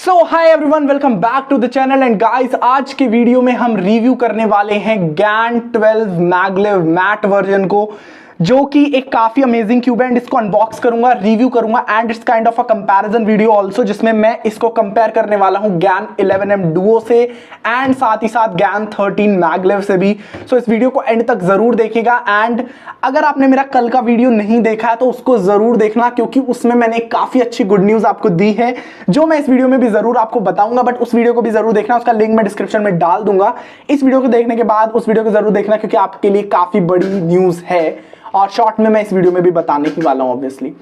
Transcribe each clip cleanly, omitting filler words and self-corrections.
So hi everyone, welcome back to the channel and guys, आज के video में हम रिव्यू करने वाले हैं GAN 12 मैगलेव मैट वर्जन को, जो कि एक काफी अमेजिंग क्यूब है एंड इसको अनबॉक्स करूंगा, रिव्यू करूंगा and it's kind of a comparison video also, जिसमें मैं इसको कंपेयर करने वाला हूं GAN 11M डुओ से एंड साथ ही साथ GAN 13 मैगलेव से भी। सो इस वीडियो को एंड तक जरूर देखिएगा एंड अगर आपने मेरा कल का वीडियो नहीं देखा है तो उसको जरूर देखना, क्योंकि उसमें मैंने काफी अच्छी गुड न्यूज आपको दी है जो मैं इस वीडियो में भी जरूर आपको बताऊंगा, बट उस वीडियो को भी जरूर देखना, उसका लिंक मैं डिस्क्रिप्शन में डाल दूंगा। इस वीडियो को देखने के बाद उस वीडियो को जरूर देखना, क्योंकि आपके लिए काफी बड़ी न्यूज है और शॉर्ट में मैं इस वीडियो में भी बताने ही वाला हूं ऑब्वियसली।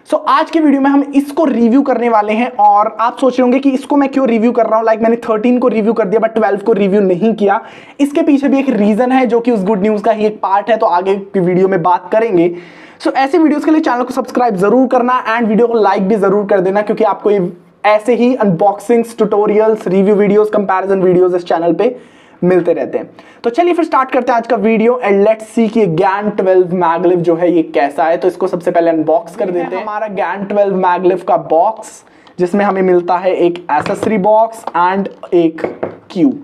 सो आज के वीडियो में हम इसको रिव्यू करने वाले हैं और आप सोच रहे होंगे कि इसको मैं क्यों रिव्यू कर रहा हूं, लाइक मैंने 13 को रिव्यू कर दिया बट 12 को रिव्यू नहीं किया। इसके पीछे भी एक रीजन है जो कि उस गुड न्यूज का ही एक पार्ट है, तो आगे की वीडियो में बात करेंगे। सो ऐसे वीडियोस के लिए चैनल को सब्सक्राइब जरूर करना एंड वीडियो को लाइक भी जरूर कर देना, क्योंकि आपको ये ऐसे ही unboxings, tutorials, review videos, comparison videos इस चैनल पे मिलते रहते हैं। तो चलिए फिर स्टार्ट करते हैं आज का वीडियो एंड लेट्स सी कि GAN 12 मैगलेव जो है ये कैसा है। तो इसको सबसे पहले अनबॉक्स कर देते हैं। हमारा GAN 12 मैगलेव का बॉक्स, जिसमें हमें मिलता है एक एक्सेसरी बॉक्स एंड एक क्यूब।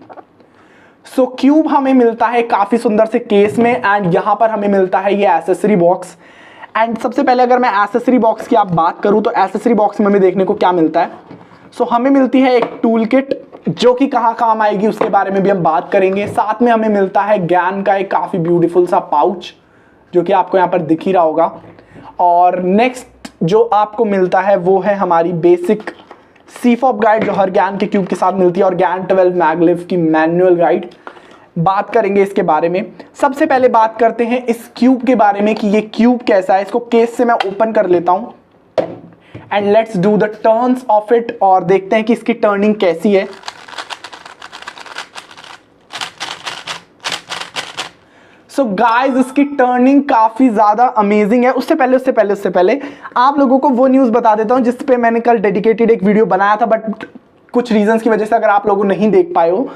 सो क्यूब हमें मिलता है काफी सुंदर से केस में एंड यहां पर हमें मिलता है ये एक्सेसरी बॉक्स। एंड सबसे पहले अगर मैं एक्सेसरी बॉक्स की आप बात करूं तो एक्सेसरी बॉक्स में हमें देखने को क्या मिलता है। सो हमें मिलती है एक टूल किट जो कि कहाँ काम आएगी उसके बारे में भी हम बात करेंगे। साथ में हमें मिलता है GAN का एक काफी ब्यूटीफुल सा पाउच जो कि आपको यहाँ पर दिख ही रहा होगा। और नेक्स्ट जो आपको मिलता है वो है हमारी बेसिक CFOP गाइड जो हर GAN के क्यूब के साथ मिलती है और GAN 12 मैगलेव की मैनुअल गाइड। बात करेंगे इसके बारे में। सबसे पहले बात करते हैं इस क्यूब के बारे में कि ये क्यूब कैसा है। इसको केस से मैं ओपन कर लेता हूं and let's do the turns of it और देखते हैं कि इसकी टर्निंग कैसी है। सो गाइस, इसकी टर्निंग काफी ज्यादा अमेजिंग है। उससे पहले आप लोगों को वो न्यूज बता देता हूं जिस पे मैंने कल डेडिकेटेड एक वीडियो बनाया था, बट कुछ रीजंस की वजह से अगर आप लोग नहीं देख पाए हो।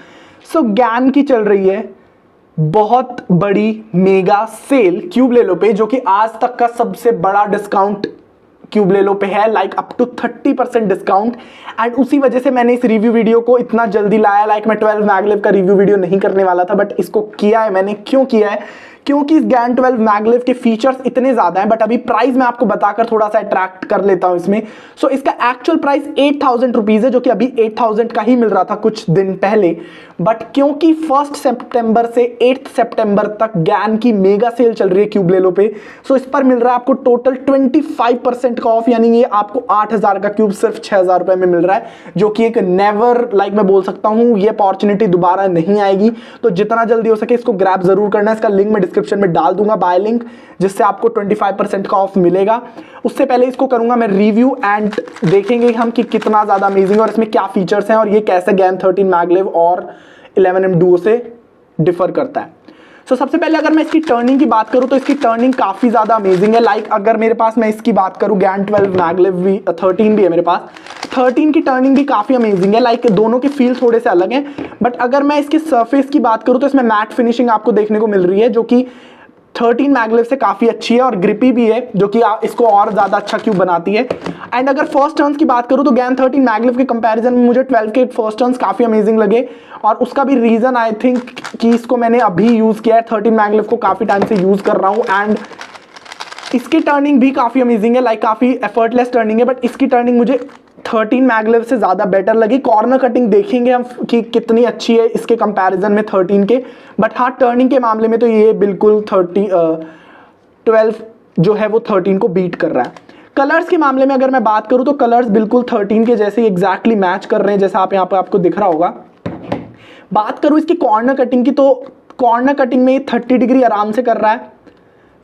सो GAN की चल रही है बहुत बड़ी मेगा सेल क्यूब ले लो पे, जो कि आज तक का सबसे बड़ा डिस्काउंट क्यूब ले लो पे है, like up to 30% discount. And उसी वजह से मैंने इस रिव्यू वीडियो को इतना जल्दी लाया। लाइक मैं 12 मैगलेव का रिव्यू वीडियो नहीं करने वाला था, बट इसको किया है मैंने। क्यों किया है? क्योंकि इस GAN 12 मैगलेव के फीचर्स इतने ज्यादा हैं, बट अभी प्राइस मैं आपको बताकर थोड़ा सा अट्रैक्ट कर लेता हूं इसमें। सो इसका एक्चुअल प्राइस 8000 रुपीज है, जो कि अभी 8000 का ही मिल रहा था कुछ दिन पहले। बट क्योंकि 1 सितंबर से 8 सितंबर तक GAN की मेगा सेल चल रही है क्यूब ले लो पे, सो इस पर मिल रहा है आपको टोटल 25% का ऑफ, यानी ये आपको 8000 का क्यूब सिर्फ 6000 रुपए में मिल रहा है, जो कि एक नेवर, लाइक मैं बोल सकता हूं, ये अपॉर्चुनिटी दोबारा नहीं आएगी। तो जितना जल्दी हो सके इसको ग्रैब जरूर करना है। इसका लिंक मैं डिस्क्रिप्शन में डाल दूंगा, बाय लिंक, जिससे आपको 25% का ऑफ मिलेगा। उससे पहले इसको करूंगा मैं रिव्यू एंड देखेंगे हम कि कितना ज्यादा अमेजिंग है और इसमें क्या फीचर्स हैं और ये कैसे GAN 13 मैगलेव और 11M डुओ से डिफर करता है। सो सबसे पहले अगर मैं इसकी टर्निंग की बात करूं तो इसकी टर्निंग काफी ज्यादा अमेजिंग है। लाइक अगर मेरे पास, मैं इसकी बात करूं, GAN 12 मैगलेव भी 13 भी है मेरे पास, 13 की टर्निंग भी काफी अमेजिंग है। लाइक दोनों के फील थोड़े से अलग हैं, बट अगर मैं इसके सरफेस की बात करूं तो इसमें मैट फिनिशिंग आपको देखने को मिल रही है, जो कि 13 मैगलेव से काफी अच्छी है और ग्रिपी भी है, जो कि इसको और ज्यादा अच्छा क्यूब बनाती है। एंड अगर फर्स्ट टर्न्स की बात करूं तो GAN 13 मैगलेव के कंपैरिजन में मुझे 12 के फर्स्ट टर्न्स काफी अमेजिंग लगे, और उसका भी रीजन आई थिंक कि इसको मैंने अभी यूज किया है। 13 मैगलेव को काफी टाइम से यूज कर रहा हूं एंड इसकी टर्निंग भी काफी अमेजिंग है, लाइक काफी एफर्टलेस टर्निंग है, बट इसकी टर्निंग मुझे 13 मैगलेव से ज्यादा बेटर लगी। कॉर्नर कटिंग देखेंगे हम कि कितनी अच्छी है इसके कंपैरिजन में 13 के, बट हाँ, टर्निंग के मामले में तो ये बिल्कुल 12 जो है वो 13 को बीट कर रहा है। कलर्स के मामले में अगर मैं बात करूं तो कलर्स बिल्कुल 13 के जैसे एग्जैक्टली मैच कर रहे हैं, जैसा आप यहाँ पे आपको दिख रहा होगा। बात करूं इसकी कॉर्नर कटिंग की, तो कॉर्नर कटिंग में 30 डिग्री आराम से कर रहा है,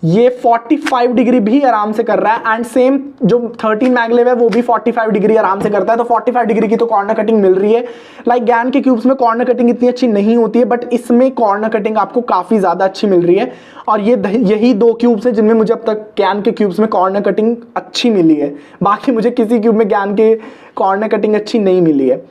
ये 45 डिग्री भी आराम से कर रहा है एंड सेम जो 13 मैगलेव है वो भी 45 डिग्री आराम से करता है। तो 45 डिग्री की तो कॉर्नर कटिंग मिल रही है। लाइक GAN के क्यूब्स में कॉर्नर कटिंग इतनी अच्छी नहीं होती है, बट इसमें कॉर्नर कटिंग आपको काफी ज्यादा अच्छी मिल रही है। और ये यही दो क्यूब्स हैं जिनमें मुझे अब तक GAN के क्यूब्स में कॉर्नर कटिंग अच्छी मिली है। बाकी मुझे किसी क्यूब में GAN के कॉर्नर कटिंग अच्छी नहीं मिली है।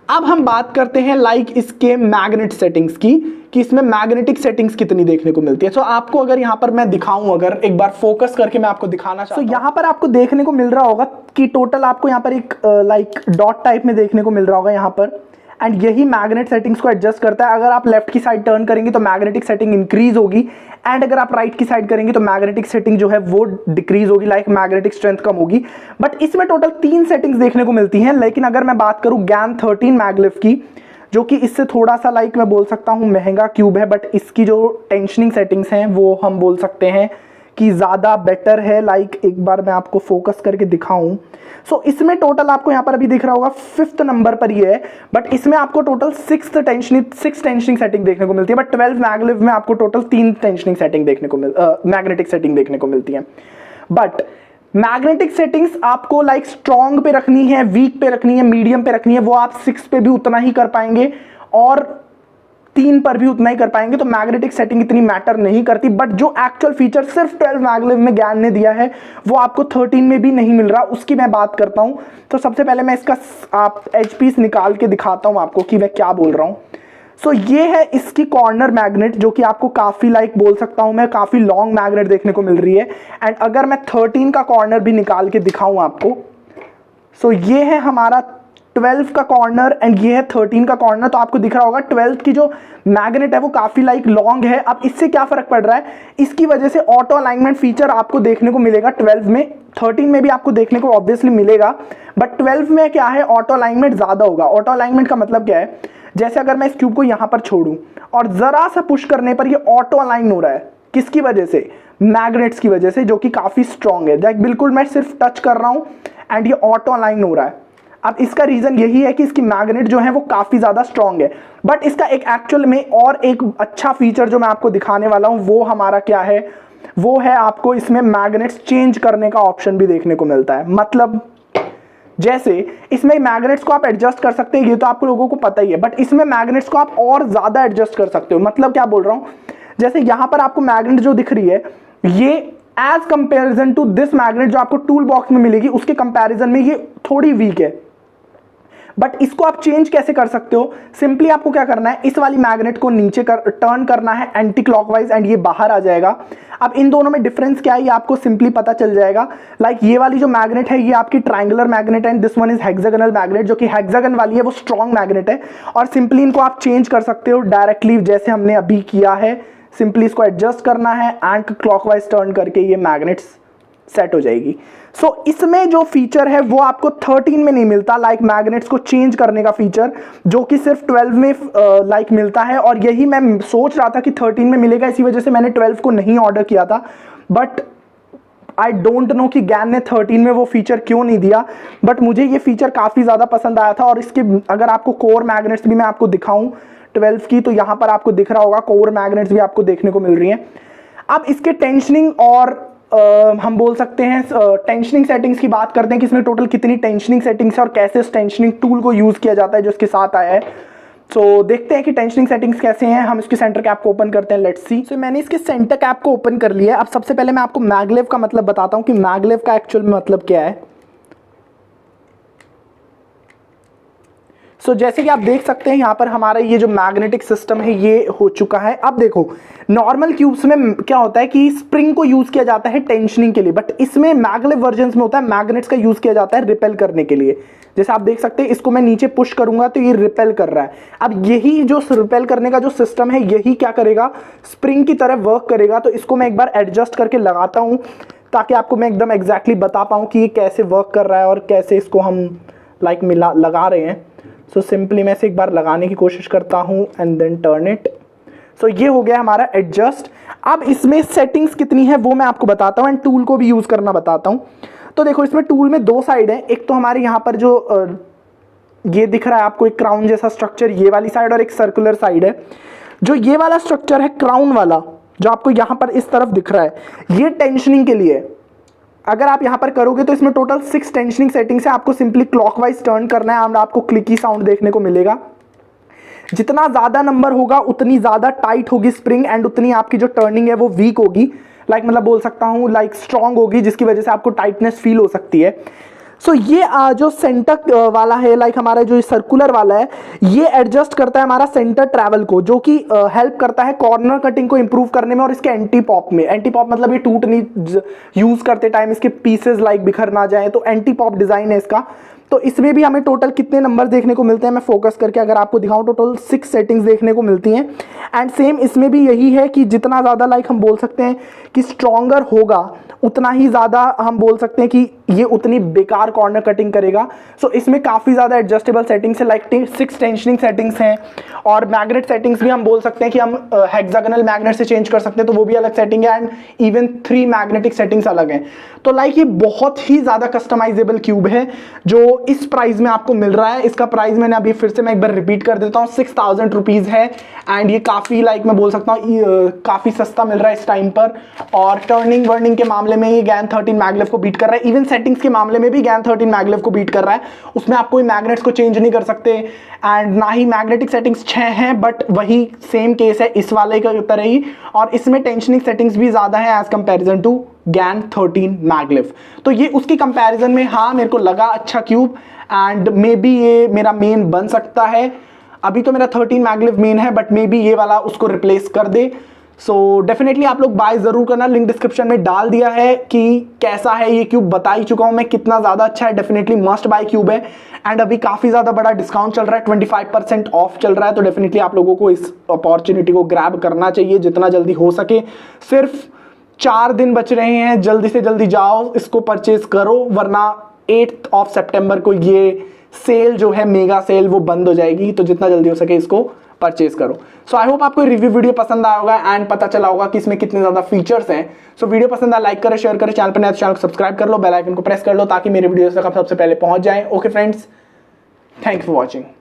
अब हम बात करते हैं लाइक इसके मैग्नेट सेटिंग्स की, कि इसमें मैग्नेटिक सेटिंग्स कितनी देखने को मिलती है। सो आपको अगर यहाँ पर मैं दिखाऊं, अगर एक बार फोकस करके मैं आपको दिखाना चाहता हूं, यहाँ पर आपको देखने को मिल रहा होगा कि टोटल आपको यहाँ पर एक लाइक डॉट टाइप में देखने को मिल रहा होगा यहाँ पर, एंड यही मैग्नेट सेटिंग्स को एडजस्ट करता है। अगर आप लेफ्ट की साइड टर्न करेंगे तो मैग्नेटिक सेटिंग इंक्रीज होगी, एंड अगर आप राइट की साइड करेंगे तो मैग्नेटिक सेटिंग जो है वो डिक्रीज होगी, लाइक मैग्नेटिक स्ट्रेंथ कम होगी। बट इसमें टोटल 3 सेटिंग्स देखने को मिलती हैं। लेकिन अगर मैं बात करूं GAN 13 मैगलिफ की, जो कि इससे थोड़ा सा लाइक मैं बोल सकता हूं महंगा क्यूब है, बट इसकी जो टेंशनिंग सेटिंग्स हैं वो हम बोल सकते हैं कि ज़्यादा बेटर है। लाइक एक बार मैं आपको फोकस करके दिखाऊं, सो इसमें टोटल आपको यहाँ पर अभी दिख रहा होगा 5th नंबर पर ये है, बट इसमें आपको टोटल 6 टेंशनिंग सेटिंग देखने को मिलती है। बट 12 मैगलिफ में आपको टोटल 3 टेंशनिंग सेटिंग देखने को मैग्नेटिक सेटिंग देखने को मिलती है। बट मैग्नेटिक सेटिंग्स आपको लाइक स्ट्रॉन्ग पे रखनी है, वीक पे रखनी है, मीडियम पे रखनी है, वो आप 6 पे भी उतना ही कर पाएंगे और 3 पर भी उतना ही कर पाएंगे। तो मैग्नेटिक सेटिंग इतनी मैटर नहीं करती। बट जो एक्चुअल फीचर सिर्फ 12 मैगलिफ में GAN ने दिया है वो आपको 13 में भी नहीं मिल रहा, उसकी मैं बात करता हूं। तो सबसे पहले मैं इसका आप एज पीस निकाल के दिखाता हूं आपको कि मैं क्या बोल रहा हूं। सो ये है इसकी कॉर्नर मैग्नेट, जो कि आपको काफी लाइक बोल सकता हूं मैं काफी लॉन्ग मैग्नेट देखने को मिल रही है। एंड अगर मैं 13 का कॉर्नर भी निकाल के दिखाऊं आपको, सो ये है हमारा 12 का कॉर्नर एंड ये है 13 का कॉर्नर। तो आपको दिख रहा होगा 12 की जो मैग्नेट है वो काफी लाइक लॉन्ग है। अब इससे क्या फर्क पड़ रहा है, इसकी वजह से ऑटो अलाइनमेंट फीचर आपको देखने को मिलेगा 12 में, 13 में भी आपको देखने को ऑब्वियसली मिलेगा, बट 12 में क्या है ऑटो अलाइनमेंट ज्यादा होगा। ऑटो अलाइनमेंट का मतलब क्या है, जैसे अगर मैं इस क्यूब को यहां पर छोड़ूं और जरा सा पुश करने पर ये ऑटो अलाइन हो रहा है, किसकी वजह से, मैग्नेट्स की वजह से, जो कि काफी स्ट्रॉन्ग है। लाइक बिल्कुल मैं सिर्फ टच कर रहा हूं एंड ये ऑटो अलाइन हो रहा है। अब इसका रीजन यही है कि इसकी मैग्नेट जो है वो काफी ज्यादा स्ट्रॉन्ग है। बट इसका एक एक्चुअल में और एक अच्छा फीचर जो मैं आपको दिखाने वाला हूं वो हमारा क्या है, वो है आपको इसमें मैग्नेट्स चेंज करने का ऑप्शन भी देखने को मिलता है। मतलब जैसे इसमें मैग्नेट्स को आप एडजस्ट कर सकते हैं, ये तो आप लोगों को पता ही है, बट इसमें मैग्नेट्स को आप और ज्यादा एडजस्ट कर सकते हो। मतलब क्या बोल रहा हूं, जैसे यहां पर आपको मैग्नेट जो दिख रही है ये as comparison to this magnet जो आपको टूल बॉक्स में मिलेगी उसके कंपैरिजन में ये थोड़ी वीक है। बट इसको आप चेंज कैसे कर सकते हो, सिंपली आपको क्या करना है, इस वाली मैग्नेट को नीचे टर्न करना है एंटी क्लॉकवाइज एंड ये बाहर आ जाएगा। अब इन दोनों में डिफरेंस क्या है ये आपको सिंपली पता चल जाएगा। लाइक ये वाली जो मैग्नेट है ये आपकी ट्रायंगुलर मैग्नेट है and this one is hexagonal magnet, जो कि हेक्सागन वाली है वो स्ट्रॉन्ग मैग्नेट है। और सिंपली इनको आप चेंज कर सकते हो डायरेक्टली, जैसे हमने अभी किया है। सिंपली इसको एडजस्ट करना है एंड क्लॉकवाइज टर्न करके ये मैग्नेट्स सेट हो जाएगी। सो इसमें जो फीचर है वो आपको 13 में नहीं मिलता, लाइक मैग्नेट्स को चेंज करने का फीचर, जो कि सिर्फ 12 में लाइक मिलता है। और यही मैं सोच रहा था कि 13 में मिलेगा, इसी वजह से मैंने 12 को नहीं ऑर्डर किया था। बट आई डोंट नो कि GAN ने 13 में वो फीचर क्यों नहीं दिया, बट मुझे ये फीचर काफी ज्यादा पसंद आया था। और इसके अगर आपको कोर मैग्नेट्स भी मैं आपको दिखाऊं 12 की, तो यहां पर आपको दिख रहा होगा कोर मैग्नेट्स भी आपको देखने को मिल रही हैं। अब इसके टेंशनिंग और हम बोल सकते हैं टेंशनिंग सेटिंग्स की बात करते हैं कि इसमें टोटल कितनी टेंशनिंग सेटिंग्स है और कैसे इस टेंशनिंग टूल को यूज किया जाता है जो इसके साथ आया है। तो देखते हैं कि टेंशनिंग सेटिंग्स कैसे हैं। हम इसके सेंटर कैप को ओपन करते हैं, लेट्स सी। सो मैंने इसके सेंटर कैप को ओपन कर लिया है। अब सबसे पहले मैं आपको मैगलेव का मतलब बताता हूं कि मैगलेव का एक्चुअल में मतलब क्या है। सो जैसे कि आप देख सकते हैं यहाँ पर हमारा ये जो मैग्नेटिक सिस्टम है ये हो चुका है। अब देखो नॉर्मल क्यूब्स में क्या होता है कि स्प्रिंग को यूज किया जाता है टेंशनिंग के लिए, बट इसमें मैगलेव वर्जन्स में होता है मैग्नेट्स का यूज किया जाता है रिपेल करने के लिए। जैसे आप देख सकते हैं इसको मैं नीचे पुश करूंगा तो ये रिपेल कर रहा है। अब यही जो रिपेल करने का जो सिस्टम है यही क्या करेगा, स्प्रिंग की तरह वर्क करेगा। तो इसको मैं एक बार एडजस्ट करके लगाता हूं ताकि आपको मैं एकदम एग्जैक्टली बता पाऊं कि ये कैसे वर्क कर रहा है और कैसे इसको हम लाइक मिला लगा रहे हैं। सो सिंपली मैं इसे एक बार लगाने की कोशिश करता हूं एंड देन टर्न इट। सो ये हो गया हमारा एडजस्ट। अब इसमें सेटिंग्स कितनी है वो मैं आपको बताता हूं एंड टूल को भी यूज करना बताता हूं। तो देखो इसमें टूल में 2 साइड है, एक तो हमारे यहाँ पर जो ये दिख रहा है आपको एक क्राउन जैसा स्ट्रक्चर, ये वाली साइड, और एक सर्कुलर साइड है। जो ये वाला स्ट्रक्चर है क्राउन वाला जो आपको यहाँ पर इस तरफ दिख रहा है, ये टेंशनिंग के लिए। अगर आप यहाँ पर करोगे तो इसमें टोटल 6 टेंशनिंग सेटिंग्स है। आपको सिंपली क्लॉकवाइज टर्न करना है और आपको क्लिकी साउंड देखने को मिलेगा। जितना ज्यादा नंबर होगा उतनी ज्यादा टाइट होगी स्प्रिंग एंड उतनी आपकी जो टर्निंग है वो वीक होगी, लाइक मतलब बोल सकता हूँ लाइक स्ट्रॉन्ग होगी, जिसकी वजह से आपको टाइटनेस फील हो सकती है। सो ये जो सेंटर वाला है, लाइक हमारा जो सर्कुलर वाला है, ये एडजस्ट करता है हमारा सेंटर ट्रैवल को, जो कि हेल्प करता है कॉर्नर कटिंग को इंप्रूव करने में और इसके एंटी पॉप में। एंटी पॉप मतलब ये टूट नहीं, यूज करते टाइम इसके पीसेस लाइक बिखर ना जाए, तो एंटी पॉप डिजाइन है इसका। तो इसमें भी हमें टोटल कितने नंबर देखने को मिलते हैं, मैं फोकस करके अगर आपको दिखाऊं, टोटल 6 सेटिंग्स देखने को मिलती हैं। एंड सेम इसमें भी यही है कि जितना ज़्यादा लाइक हम बोल सकते हैं कि स्ट्रॉन्गर होगा, उतना ही ज़्यादा हम बोल सकते हैं कि ये उतनी बेकार कॉर्नर कटिंग करेगा। सो इसमें काफ़ी ज़्यादा एडजस्टेबल सेटिंग्स है, लाइक 6 टेंशनिंग सेटिंग्स हैं, और मैग्नेट सेटिंग्स भी हम बोल सकते हैं कि हम हेक्सागोनल मैग्नेट से चेंज कर सकते हैं, तो वो भी अलग सेटिंग है। एंड इवन 3 मैग्नेटिक सेटिंग्स अलग हैं। तो लाइक ये बहुत ही ज़्यादा कस्टमाइजेबल क्यूब है जो इस प्राइस में आपको मिल रहा है। इसका प्राइस मैंने अभी फिर से मैं एक बार रिपीट कर देता हूँ, 6000 रुपीज़ है। एंड ये काफ़ी लाइक मैं बोल सकता हूँ काफ़ी सस्ता मिल रहा है इस टाइम पर। और टर्निंग वर्निंग के मामले में ये GAN 13 मैगलेव को बीट कर रहा है। इवन सेटिंग्स के मामले में भी GAN 13 मैगलेव को बीट कर रहा है। उसमें आप कोई मैग्नेट्स को चेंज नहीं कर सकते, एंड ना ही मैग्नेटिक सेटिंग्स 6 हैं, बट वही सेम केस है इस वाले की तरह ही। और इसमें टेंशनिंग सेटिंग्स भी ज़्यादा है as comparison to GAN 13 maglev. तो ये उसकी कंपैरिजन में हाँ मेरे को लगा अच्छा क्यूब, एंड मे बी ये मेरा मेन बन सकता है। अभी तो मेरा 13 मैगलेव मेन है, बट मे बी ये वाला उसको रिप्लेस कर दे। सो डेफिनेटली आप लोग बाय जरूर करना, लिंक डिस्क्रिप्शन में डाल दिया है कि कैसा है ये क्यूब, बता ही चुका हूं मैं कितना ज़्यादा अच्छा है। डेफिनेटली मस्ट बाय क्यूब है। एंड अभी काफ़ी ज़्यादा बड़ा डिस्काउंट चल रहा है, 25% ऑफ चल रहा है। तो डेफिनेटली आप लोगों को इस अपॉर्चुनिटी को ग्रैब करना चाहिए जितना जल्दी हो सके। सिर्फ 4 दिन बच रहे हैं, जल्दी से जल्दी जाओ इसको परचेज करो, वरना 8 सितंबर को ये सेल जो है मेगा सेल वो बंद हो जाएगी। तो जितना जल्दी हो सके इसको परचेज करो। सो आई होप आपको रिव्यू वीडियो पसंद आया होगा एंड पता चला होगा कि इसमें कितने ज्यादा फीचर्स हैं। सो वीडियो पसंद आया लाइक करें, शेयर करें, चैनल पर नया तो चैनल को सब्सक्राइब कर लो, बेल आइकन को प्रेस कर लो ताकि मेरे वीडियोस तक आप सबसे पहले पहुंच जाएं। Okay friends, thank you for watching.